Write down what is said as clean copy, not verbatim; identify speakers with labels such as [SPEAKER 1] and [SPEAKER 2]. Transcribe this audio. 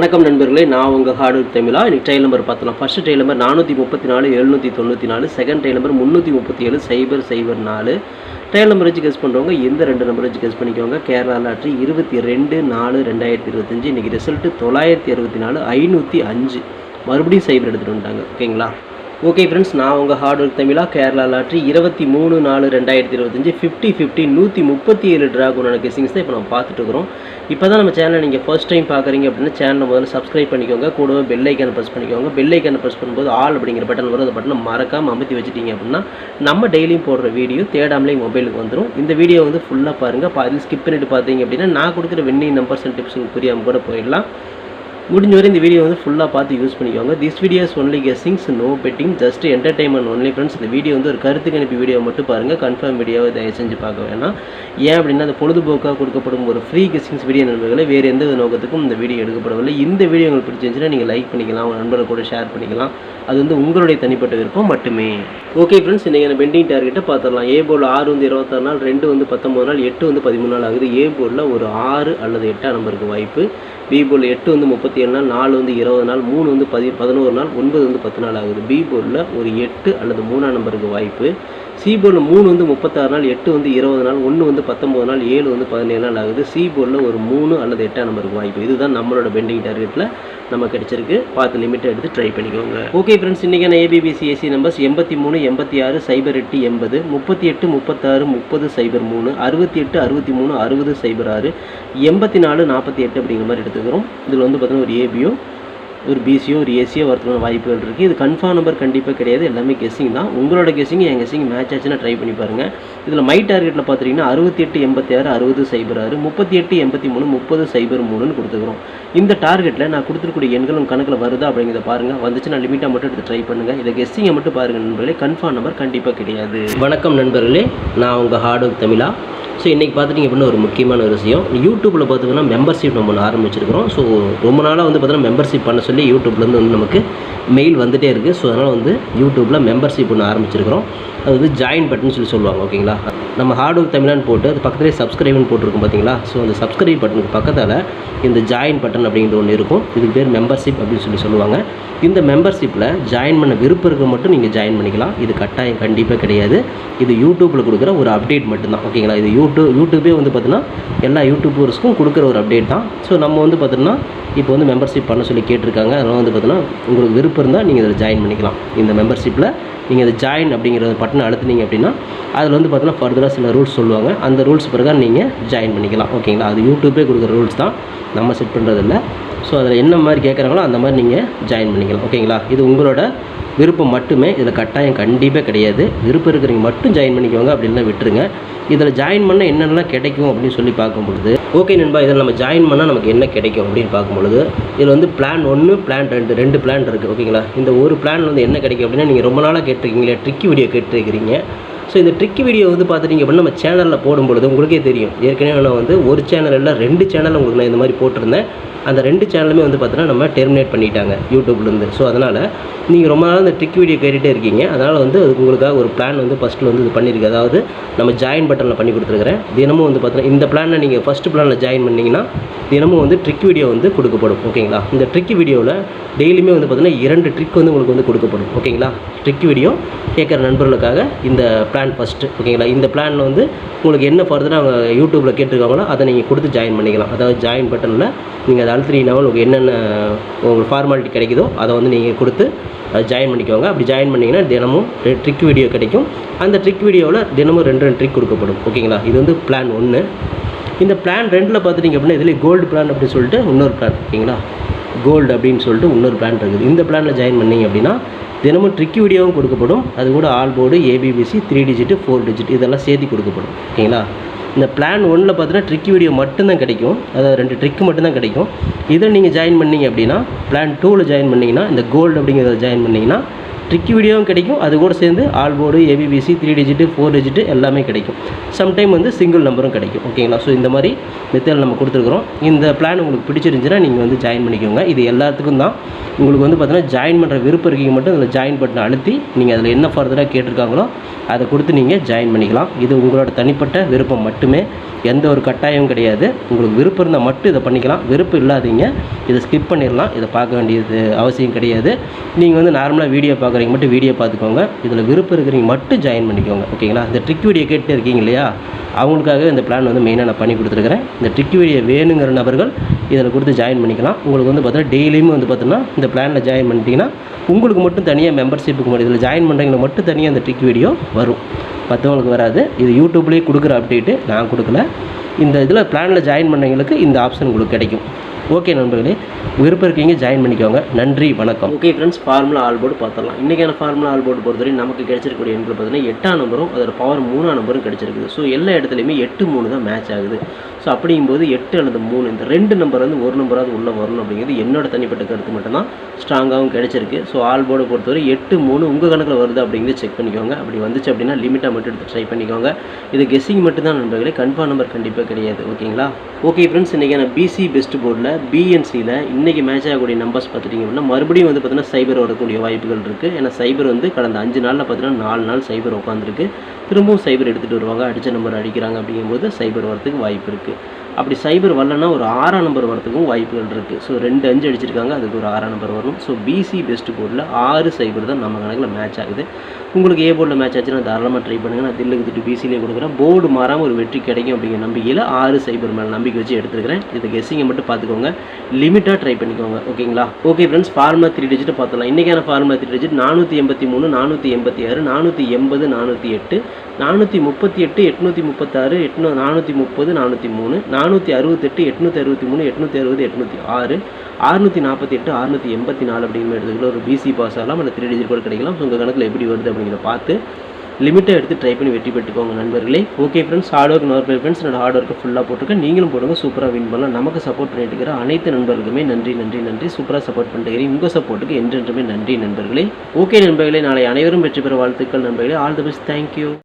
[SPEAKER 1] வணக்கம் நண்பர்களே, நான் உங்கள் ஹார்ட்வேர் தமிழா. இன்றைக்கி ட்ரையல் நம்பர் பார்த்தலாம். First trial number 434 794, second trial number 337 004. Trial number வச்சு கெஸ் பண்ணுறவங்க எந்த ரெண்டு நம்பர் வச்சு கெஸ் பண்ணிக்கோங்க. கேரளா லாட்ரி 22/4/2025. இன்றைக்கி ரிசல்ட்டு 964 505. மறுபடியும் சைபர் எடுத்துகிட்டு வந்துட்டாங்க. ஓகேங்களா? ஓகே ஃப்ரெண்ட்ஸ், நான் உங்கள் ஹார்ட்வேர் தமிழா. கேரளா லாட்ரி 23/4/2025 50/50 137 ட்ராகுனான கெஸிங்ஸ் தான் இப்போ நம்ம பார்த்துட்டு இருக்கிறோம். இப்போ தான் நம்ம சேனலை நீங்கள் ஃபர்ஸ்ட் டைம் பார்க்குறீங்க அப்படின்னா சேனலை முதல்ல சப்ஸ்கிரைப் பண்ணிக்கோங்க. கூடவே பெல் ஐக்கானை ப்ரெஸ் பண்ணிக்கோங்க. பெல் ஐக்கானை ப்ரெஸ் பண்ணும்போது ஆல் அப்படிங்கிற பட்டன் வரும். அந்த பட்டனை மறக்காமல் அமுத்தி வச்சுட்டிங்க அப்படின்னா நம்ம டெய்லியும் போடுற வீடியோ தேடாமலே மொபைலுக்கு வந்துடும். இந்த வீடியோ வந்து ஃபுல்லாக பாருங்கள். அதில் ஸ்கிப் பண்ணிட்டு பார்த்தீங்க அப்படின்னா நான் கொடுக்குற வின்னிங் நம்பர்ஸ் அண்ட் டிப்ஸ் புரியாமல் கூட போயிடலாம். முடிஞ்ச வரை இந்த வீடியோ வந்து ஃபுல்லாக பார்த்து யூஸ் பண்ணிக்கோங்க. This videos only guessings, no betting, just entertainment only friends. இந்த வீடியோ வந்து ஒரு கருத்துக்கு அனுப்பி வீடியோ மட்டும் பாருங்கள். கன்ஃபார்ம் வீடியோவை தயவு செஞ்சு பார்க்க வேணாம். ஏன் அப்படின்னா அந்த பொழுதுபோக்காக கொடுக்கப்படும் ஒரு ஃப்ரீ கெஸ்ஸிங்ஸ் வீடியோ நண்பர்களை வேறு எந்த நோக்கத்துக்கும் இந்த வீடியோ எடுக்கப்படவில்லை. இந்த வீடியோ உங்களுக்கு பிடிச்சிருந்துச்சுன்னா நீங்கள் லைக் பண்ணிக்கலாம், உங்கள் நண்பர்கள் கூட ஷேர் பண்ணிக்கலாம். அது வந்து உங்களுடைய தனிப்பட்ட விருப்பம் மட்டுமே. ஓகே ஃப்ரெண்ட்ஸ், இன்றைக்கி நான் பெண்டிங் டார்கெட்டை பார்த்துடலாம். ஏ போர்டில் 6 வந்து 26 நாள், 2 வந்து 19 நாள், 8 வந்து 13 நாள் ஆகுது. ஏ போர்டில் ஒரு 6 அல்லது 8 நம்பருக்கு வாய்ப்பு. பி போர்டில் 8 வந்து 37 நாள், 4 வந்து 20 நாள், 3 வந்து 11 நாள், 9 வந்து 10 நாள் ஆகுது. பி போர்டில் ஒரு 8 அல்லது 3 நம்பருக்கு வாய்ப்பு. சி போர்டில் 3 வந்து 36 நாள், 8 வந்து 20 நாள், 1 வந்து 19 நாள், 7 வந்து 17 நாள் ஆகுது. சி போர்டில் ஒரு 3 அல்லது 8 நம்பருக்கு வாய்ப்பு. இதுதான் நம்மளோட பெண்டிங் டார்கெட்டில் நம்ம கிடச்சிருக்கு. பார்த்து லிமிட்டை எடுத்து ட்ரை பண்ணிக்கோங்க. ஓகே ஃப்ரெண்ட்ஸ், இன்றைக்கான ஏபிபிசிஎஸ்சி நம்பர்ஸ் 83 86 08 80, 38 36 30 03, 68 63 60 06, 84 48 அப்படிங்கிற மாதிரி எடுத்துக்கிறோம். இதில் வந்து பார்த்தீங்கன்னா ஒரு ஏபியோ ஒரு பிசியோ ஒரு ஏசியோ வரதுக்கான வாய்ப்புகள் இருக்குது. இது கன்ஃபார்ம் நம்பர் கண்டிப்பாக கிடையாது. எல்லாமே கெஸ்ஸிங் தான். உங்களோட கெஸ்ஸிங் என் கெஸ்ஸிங் மேட்ச் ஆச்சுன்னா ட்ரை பண்ணி பாருங்கள். இதில் மை டார்கெட்டில் பார்த்துட்டிங்கன்னா 68 86 60 06, 38 83 30 03ன்னு கொடுத்துக்கிறோம். இந்த டார்கெட்டில் நான் கொடுத்துருக்கூடிய எண்கள் உங்கள் கணக்கில் வருதா அப்படிங்கிறத பாருங்கள். வந்துச்சுன்னா லிமிட்டாக மட்டும் எடுத்து ட்ரை பண்ணுங்கள். இதை கெஸ்ஸிங்கை மட்டும் பாருங்கள் நண்பர்களே. கன்ஃபார்ம் நம்பர் கண்டிப்பாக கிடையாது. வணக்கம் நண்பர்களே, நான் உங்கள் ஹார்ட்வேர் தமிழா. ஸோ இன்றைக்கி பார்த்துட்டிங்க அப்படின்னா ஒரு முக்கியமான ஒரு விஷயம். யூடியூப்பில் பார்த்திங்கன்னா மெம்பர்ஷிப் நம்ம ஒன்று ஆரம்பிச்சிருக்கிறோம். ஸோ ரொம்ப நாளாக வந்து பார்த்தீங்கன்னா மெம்பர்ஷிப் பண்ண சொல்லி யூடியூப்லேருந்து வந்து நமக்கு மெயில் வந்துகிட்டே இருக்குது. ஸோ அதனால் வந்து யூடியூப்பில் மெம்பர்ஷிப் ஒன்று ஆரம்பிச்சிருக்கிறோம். அது வந்து ஜாயின் பட்டன் சொல்லி சொல்லுவாங்க. ஓகேங்களா? நம்ம ஹார்ட்வேர் தமிழான்னு போட்டு அது பக்கத்துலேயே சப்ஸ்கிரைப்னு போட்டிருக்கோம் பார்த்தீங்களா? ஸோ அந்த சப்ஸ்கிரைப் பட்டனுக்கு பக்கத்தில் இந்த ஜாயின் பட்டன் அப்படிங்கிறது ஒன்று இருக்கும். இதுக்கு பேர் மெம்பர்ஷிப் அப்படின்னு சொல்லி சொல்லுவாங்க. இந்த மெம்பர்ஷிப்பில் ஜாயின் பண்ண விருப்பம் இருக்க மட்டும் நீங்கள் ஜாயின் பண்ணிக்கலாம். இது கட்டாயம் கண்டிப்பாக கிடையாது. இது யூடியூப்பில் கொடுக்குற ஒரு அப்டேட் மட்டும்தான். ஓகேங்களா? இது யூடியூபே வந்து பார்த்தீங்கன்னா எல்லா யூடியூபர்ஸ்க்கும் கொடுக்குற ஒரு அப்டேட் தான். ஸோ நம்ம வந்து பார்த்தீங்கன்னா இப்போ வந்து மெம்பர்ஷிப் பண்ண சொல்லி கேட்டிருக்காங்க. அதனால் வந்து பார்த்தீங்கன்னா உங்களுக்கு விருப்பம் இருந்தால் நீங்கள் இதில் ஜாயின் பண்ணிக்கலாம். இந்த மெம்பர்ஷிப்பில் நீங்கள் இதை ஜாயின் அப்படிங்கிற பட்டனை அழுத்துனீங்க அப்படின்னா அதில் வந்து பார்த்தீங்கன்னா ஃபர்தராக சில ரூல்ஸ் சொல்லுவாங்க. அந்த ரூல்ஸ் பிரகாரம் நீங்கள் ஜாயின் பண்ணிக்கலாம். ஓகேங்களா? அது யூடியூபே கொடுக்குற ரூல்ஸ் தான், நம்ம செட் பண்ணுறதில்ல. ஸோ அதில் என்ன மாதிரி கேட்குறாங்களோ அந்த மாதிரி நீங்கள் ஜாயின் பண்ணிக்கலாம். ஓகேங்களா? இது உங்களோட விருப்பம் மட்டுமே. இதில் கட்டாயம் கண்டிப்பாக கிடையாது. விருப்பம் இருக்கிறவங்க மட்டும் ஜாயின் பண்ணிக்கோங்க, அப்படின்லாம் விட்டுருங்க. இதில் ஜாயின் பண்ணால் என்னென்னலாம் கிடைக்கும் அப்படின்னு சொல்லி பார்க்கும்பொழுது, ஓகே நண்பா, இதில் நம்ம ஜாயின் பண்ணால் நமக்கு என்ன கிடைக்கும் அப்படின்னு பார்க்கும்பொழுது, இதில் வந்து பிளான் 1 பிளான் 2 2 பிளான் இருக்குது. ஓகேங்களா? இந்த ஒரு பிளான் வந்து என்ன கிடைக்கும் அப்படின்னா, நீங்கள் ரொம்ப நாளாக கேட்டிருக்கீங்களே ட்ரிக்கி வீடியோ கேட்டிருக்கிறீங்க. ஸோ இந்த ட்ரிக்கி வீடியோ வந்து பார்த்துட்டிங்க அப்படின்னா நம்ம சேனலில் போடும்பொழுது உங்களுக்கே தெரியும். ஏற்கனவே நான் வந்து ஒரு சேனல் இல்லை 2 சேனல் உங்களுக்கு நான் இந்த மாதிரி போட்டிருந்தேன். அந்த 2 சேனலுமே வந்து பார்த்தீங்கன்னா நம்ம டெர்மினேட் பண்ணிட்டாங்க யூடியூப்லேருந்து. ஸோ அதனால் நீங்கள் ரொம்ப நாள் இந்த ட்ரிக் வீடியோ கேட்டுகிட்டே இருக்கீங்க. அதனால் வந்து அதுக்கு உங்களுக்காக ஒரு பிளான் வந்து ஃபஸ்ட்டில் வந்து இது பண்ணியிருக்கு. அதாவது நம்ம ஜாயின் பட்டனில் பண்ணி கொடுத்துருக்குறேன். தினமும் வந்து பார்த்தீங்கன்னா இந்த பிளானை நீங்கள் ஃபஸ்ட்டு பிளானில் ஜாயின் பண்ணிங்கன்னா தினமும் வந்து ட்ரிக் வீடியோ வந்து கொடுக்கப்படும். ஓகேங்களா? இந்த ட்ரிக் வீடியோவில் டெய்லியுமே வந்து பார்த்தீங்கன்னா 2 ட்ரிக் வந்து உங்களுக்கு வந்து கொடுக்கப்படும். ஓகேங்களா? ட்ரிக் வீடியோ கேட்குற நண்பர்களுக்காக இந்த பிளான் ஃபஸ்ட்டு. ஓகேங்களா? இந்த பிளானில் வந்து உங்களுக்கு என்ன ஃபர்தராக அவங்க யூடியூப்பில் கேட்டிருக்காங்களோ அதை நீங்கள் கொடுத்து ஜாயின் பண்ணிக்கலாம். அதாவது ஜாயின் பட்டனில் நீங்கள் அதை அழுத்தினீங்கன்னா உங்களுக்கு என்னென்ன உங்களுக்கு ஃபார்மாலிட்டி கிடைக்குதோ அதை வந்து நீங்கள் கொடுத்து அதை ஜாயின் பண்ணிக்கோங்க. அப்படி ஜாயின் பண்ணிங்கன்னா தினமும் ட்ரிக் வீடியோ கிடைக்கும். அந்த ட்ரிக் வீடியோவில் தினமும் 2 ட்ரிக் கொடுக்கப்படும். ஓகேங்களா? இது வந்து பிளான் 1. இந்த பிளான் 2ல் பார்த்துட்டிங்க அப்படின்னா இதில் கோல்டு பிளான் அப்படின்னு சொல்லிட்டு இன்னொரு பிளான். ஓகேங்களா? கோல்டு அப்படின்னு சொல்லிட்டு இன்னொரு பிளான் இருக்குது. இந்த பிளானில் ஜாயின் பண்ணிங்க அப்படின்னா தினமும் ட்ரிக் வீடியோவும் கொடுக்கப்படும். அது கூட all board, ABBC, 3 digit 4 digit இதெல்லாம் சேர்த்து கொடுக்கப்படும். ஓகேங்களா? இந்த பிளான் 1ல் பார்த்தீங்கன்னா ட்ரிக் வீடியோ மட்டும்தான் கிடைக்கும். அதாவது 2 ட்ரிக்கு மட்டும்தான் கிடைக்கும். இதில் நீங்கள் ஜாயின் பண்ணிங்க அப்படின்னா பிளான் 2ல் ஜாயின் பண்ணிங்கன்னா இந்த கோல்டு அப்படிங்கிறத ஜாயின் பண்ணிங்கன்னா ட்ரிக்கி வீடியோவும் கிடைக்கும், அது கூட சேர்ந்து all board, ABBC, 3 digit 4 digit எல்லாமே கிடைக்கும். சம்டைம் வந்து சிங்கிள் நம்பரும் கிடைக்கும். ஓகேங்களா? ஸோ இந்த மாதிரி மெத்தட் நம்ம கொடுத்துருக்குறோம். இந்த பிளான் உங்களுக்கு பிடிச்சிருந்துச்சுன்னா நீங்கள் வந்து ஜாயின் பண்ணிக்கோங்க. இது எல்லாத்துக்கும் தான். உங்களுக்கு வந்து பார்த்தீங்கன்னா ஜாயின் பண்ணுற விருப்பம் இருக்கீங்க மட்டும் அதில் ஜாயின் பட்டனை அழுத்தி நீங்கள் அதில் என்ன ஃபர்தராக கேட்டிருக்காங்களோ அதை கொடுத்து நீங்கள் ஜாயின் பண்ணிக்கலாம். இது உங்களோட தனிப்பட்ட விருப்பம் மட்டுமே, எந்த ஒரு கட்டாயமும் கிடையாது. உங்களுக்கு விருப்பம் இருந்தால் மட்டும் இதை பண்ணிக்கலாம், விருப்பம் இல்லாதீங்க இதை ஸ்கிப் பண்ணிடலாம். இதை பார்க்க வேண்டியது அவசியம் கிடையாது. நீங்கள் வந்து நார்மலாக வீடியோ பார்க்குறீங்க மட்டும் வீடியோ பார்த்துக்கோங்க. இதில் விருப்பம் இருக்கிறீங்க மட்டும் ஜாயின் பண்ணிக்கோங்க. ஓகேங்களா? இந்த ட்ரிக் வீடியோ கேட்டு இருக்கீங்க இல்லையா, அவங்களுக்காக இந்த பிளான் வந்து மெயினாக நான் பண்ணி கொடுத்துருக்குறேன். இந்த ட்ரிக் வீடியோ வேணுங்கிற நபர்கள் இதில் கொடுத்து ஜாயின் பண்ணிக்கலாம். உங்களுக்கு வந்து பார்த்தீங்கன்னா டெய்லியும் வந்து பார்த்தீங்கன்னா இந்த பிளானில் ஜாயின் பண்ணிட்டீங்கன்னா உங்களுக்கு மட்டும் தனியாக மெம்பர்ஷிப்புக்கு மட்டும் இதில் ஜாயின் பண்ணுறவங்களுக்கு மட்டும் தனியாக அந்த ட்ரிக் வீடியோ வரும், மற்றவங்களுக்கு வராது. இது யூடியூப்லேயே கொடுக்குற அப்டேட்டு, நான் கொடுக்கல. இந்த இதில் பிளானில் ஜாயின் பண்ணவங்களுக்கு இந்த ஆப்ஷன் உங்களுக்கு கிடைக்கும். ஓகே நண்பர்களே, விருப்பம் இருக்கீங்க ஜாயின் பண்ணிக்கோங்க. நன்றி, வணக்கம். Okay friends, formula all board பார்த்துடலாம். இன்றைக்கான ஃபார்முலா ஆல் போர்டு பொறுத்தவரை நமக்கு கிடைச்சிருக்கக்கூடிய எண்கள் பார்த்தீங்கன்னா 8ஆம் நம்பரும் அதோட பவர் 3ஆம் நம்பரும் கிடைச்சிருக்குது. ஸோ எல்லா இடத்துலையுமே 8-3 தான் மேட்ச் ஆகுது. ஸோ அப்படிங்கும்போது 8 அல்லது 3 இந்த 2 நம்பர் வந்து ஒரு நம்பராவது உள்ளே வரணும் அப்படிங்கிறது என்னோட தனிப்பட்ட கருத்து மட்டும்தான். ஸ்ட்ராங்காகவும் கிடைச்சிருக்கு. ஸோ ஆல் போர்டு பொறுத்தவரை 8-3 உங்கள் கணக்கில் வருது அப்படிங்கிறது செக் பண்ணிக்கோங்க. அப்படி வந்துச்சு அப்படின்னா லிமிட்டாக மட்டும் எடுத்து ட்ரை பண்ணிக்கோங்க. இது கெஸ்ஸிங் மட்டும்தான் நண்பர்களே, கன்ஃபார்ம் நம்பர் கண்டிப்பாக கிடையாது. ஓகேங்களா? ஓகே ஃப்ரெண்ட்ஸ், இன்றைக்கான பிசி பெஸ்ட் போர்டில் பிஎன்சியில் இன்றைக்கி மேட்ச் ஆகக்கூடிய நம்பர்ஸ் பார்த்துட்டிங்க அப்படின்னா மறுபடியும் வந்து பார்த்தீங்கன்னா சைபர் வரக்கூடிய வாய்ப்புகள் இருக்குது. ஏன்னா சைபர் வந்து கடந்த 5 நாளில் பார்த்தீங்கன்னா 4 நாள் சைபர் உட்காந்துருக்கு. திரும்பவும் சைபர் எடுத்துகிட்டு வருவாங்க, அடித்த நம்பர் அடிக்கிறாங்க. அப்படிங்கும்போது சைபர் வரத்துக்கு வாய்ப்பு இருக்குது. அப்படி சைபர் வரலன்னா ஒரு 6ஆம் நம்பர் வரத்துக்கும் வாய்ப்புகள் இருக்குது. ஸோ 2 5 அடிச்சிருக்காங்க, அதுக்கு ஒரு 6ஆம் நம்பர் வரும். ஸோ பிசி பெஸ்ட் போர்டில் 6 சைபர் தான் நம்ம கணக்கில் மேட்ச் ஆகுது. உங்களுக்கு ஏ போர்டில் மேட்ச் ஆச்சுன்னா தாராளமாக ட்ரை பண்ணுங்கள். நான் தில்லுக்கு திட்டு பிசிலேயே கொடுக்குறேன். போர்டு மாறாமல் ஒரு வெற்றி கிடைக்கும் அப்படிங்கிற நம்பிக்கையில் 6 சைபர் மேலே நம்பிக்கை வச்சு எடுத்துருக்கிறேன். இது கெஸ்ஸிங்கை மட்டும் பார்த்துக்கோங்க, லிமிட்டாக ட்ரை பண்ணிக்கோங்க. ஓகேங்களா? ஓகே ஃப்ரெண்ட்ஸ், ஃபார்முலா 3 டிஜிட் பார்த்துலாம். இன்றைக்கான ஃபார்முலா 3 டிஜிட் 483 486 480 408 438 836 430 403 468 863 860 806 648 684 அப்படிங்கிற எடுத்துக்கிட்டு ஒரு பிசி பாஸ் ஆகலாம், இல்லை 3 டிஜிட் கூட கிடைக்கலாம். உங்கள் கணக்கில் எப்படி வருது அப்படிங்கிறத பார்த்து லிமிட்டாக எடுத்து ட்ரை பண்ணி வெற்றி பெற்றுக்கோங்க நண்பர்களே. Okay friends, hard work normal friends, என்னோட ஹார்ட் ஒர்க்கு ஃபுல்லாக போட்டிருக்கேன். நீங்களும் போடுங்க, சூப்பராக வின் பண்ணலாம். நமக்கு சப்போர்ட் பண்ணிட்டு இருக்கிற அனைத்து நண்பர்களுக்குமே நன்றி நன்றி நன்றி. சூப்பராக சப்போர்ட் பண்ணிட்டு உங்கள் சப்போர்ட்டுக்கு என்றென்றுமே நன்றி நண்பர்களே. ஓகே நண்பர்களே, நாளை அனைவரும் வெற்றி பெற வாழ்த்துக்கள் நண்பர்களே. All the best, thank you.